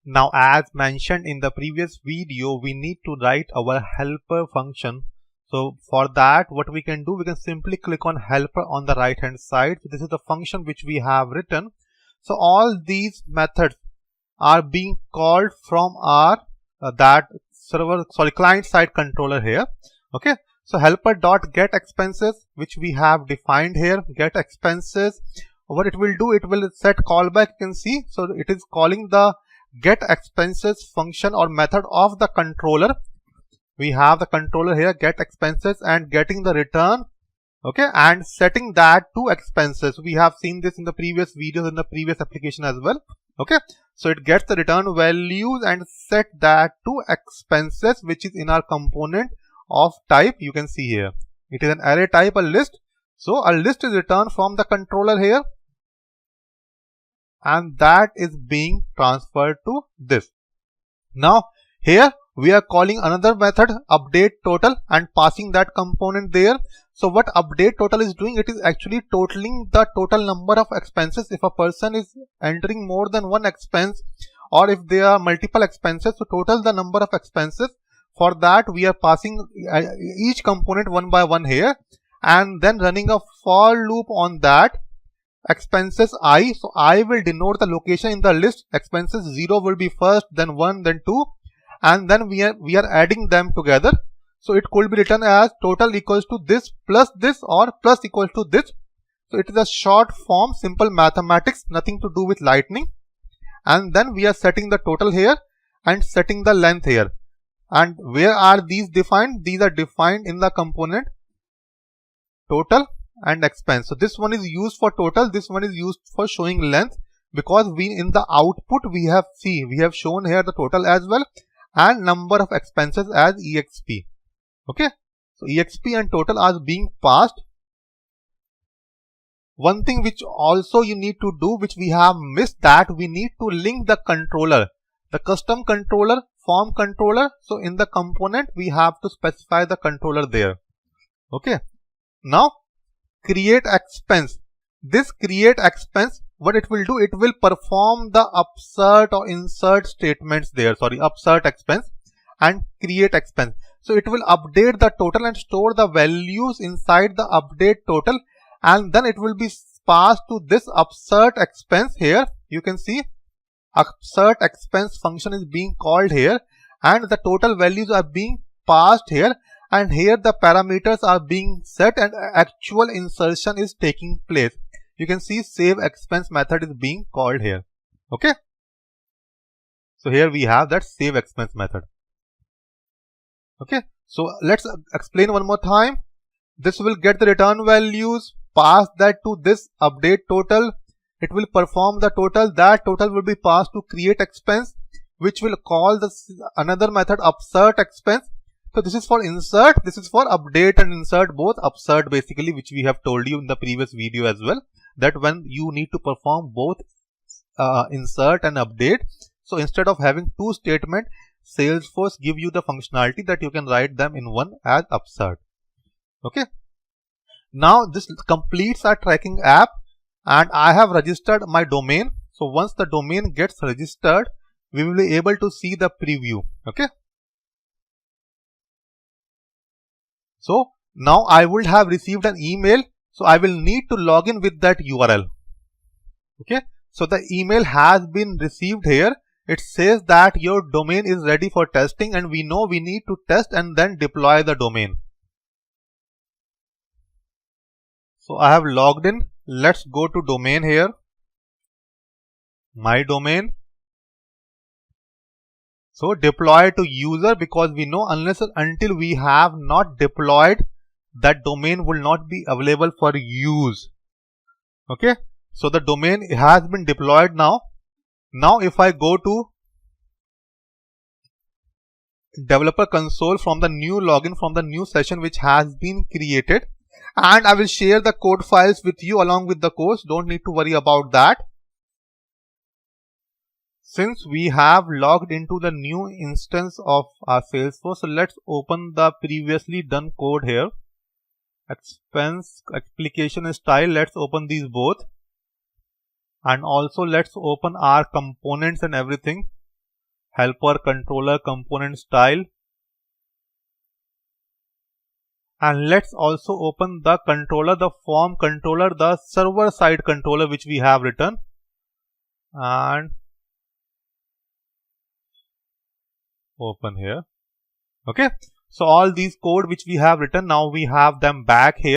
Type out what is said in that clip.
Now, as mentioned in the previous video, we need to write our helper function. So for that, what we can do, we can simply click on helper on the right hand side. So this is the function which we have written. So all these methods are being called from our client side controller here. Okay. So helper dot get expenses, which we have defined here, get expenses. What it will do, it will set callback. You can see, so it is calling the get expenses function or method of the controller. We have the controller here, get expenses, and getting the return. Okay, and setting that to expenses. We have seen this in the previous videos, in the previous application as well. Okay, so it gets the return values and set that to expenses, which is in our component of type. You can see here, it is an array type, a list. So a list is returned from the controller here, and that is being transferred to this. Now here we are calling another method, update total, and passing that component there. So what update total is doing, it is actually totaling the total number of expenses. If a person is entering more than one expense, or if there are multiple expenses, so total the number of expenses. For that, we are passing each component one by one here, and then running a for loop on that. Expenses I, so I will denote the location in the list. Expenses 0 will be first, then 1, then 2, and then we are adding them together. So it could be written as total equals to this plus this, or plus equals to this. So it is a short form, simple mathematics, nothing to do with lightning. And then we are setting the total here and setting the length here. And where are these defined? These are defined in the component total and expense. So this one is used for total, this one is used for showing length, because we in the output we have shown here the total as well and number of expenses as exp. Okay, so exp and total are being passed. One thing which also you need to do, which we have missed, that we need to link the controller, the custom controller, form controller. So in the component we have to specify the controller there. Okay, now create expense. This create expense, what it will do, it will perform the upsert or insert statements there, upsert expense and create expense. So it will update the total and store the values inside the update total, and then it will be passed to this upsert expense here. You can see upsert expense function is being called here, and the total values are being passed here, and here the parameters are being set and actual insertion is taking place. You can see save expense method is being called here. Okay, so here we have that save expense method. Okay, so let's explain one more time. This will get the return values, pass that to this update total. It will perform the total. That total will be passed to create expense, which will call this another method upsert expense. So this is for insert, this is for update and insert, both. Upsert basically, which we have told you in the previous video as well, that when you need to perform both insert and update, so instead of having two statements, Salesforce give you the functionality that you can write them in one as upsert. Okay, now this completes our tracking app, and I have registered my domain. So once the domain gets registered, we will be able to see the preview. Okay, so now I would have received an email, so I will need to log in with that URL. Okay, so the email has been received here. It says that your domain is ready for testing, and we know we need to test and then deploy the domain. So I have logged in. Let's go to domain here, my domain. So deploy to user, because we know until we have not deployed, that domain will not be available for use. Okay, so the domain has been deployed now. Now if I go to developer console from the new login, from the new session which has been created, and I will share the code files with you along with the course. Don't need to worry about that. Since we have logged into the new instance of our Salesforce, so let's open the previously done code here. Expense, application style, let's open these both. And also let's open our components and everything. helper controller component style. And let's also open the controller, the form controller, the server side controller which we have written. And open here. Okay. So all these code which we have written, now we have them back here.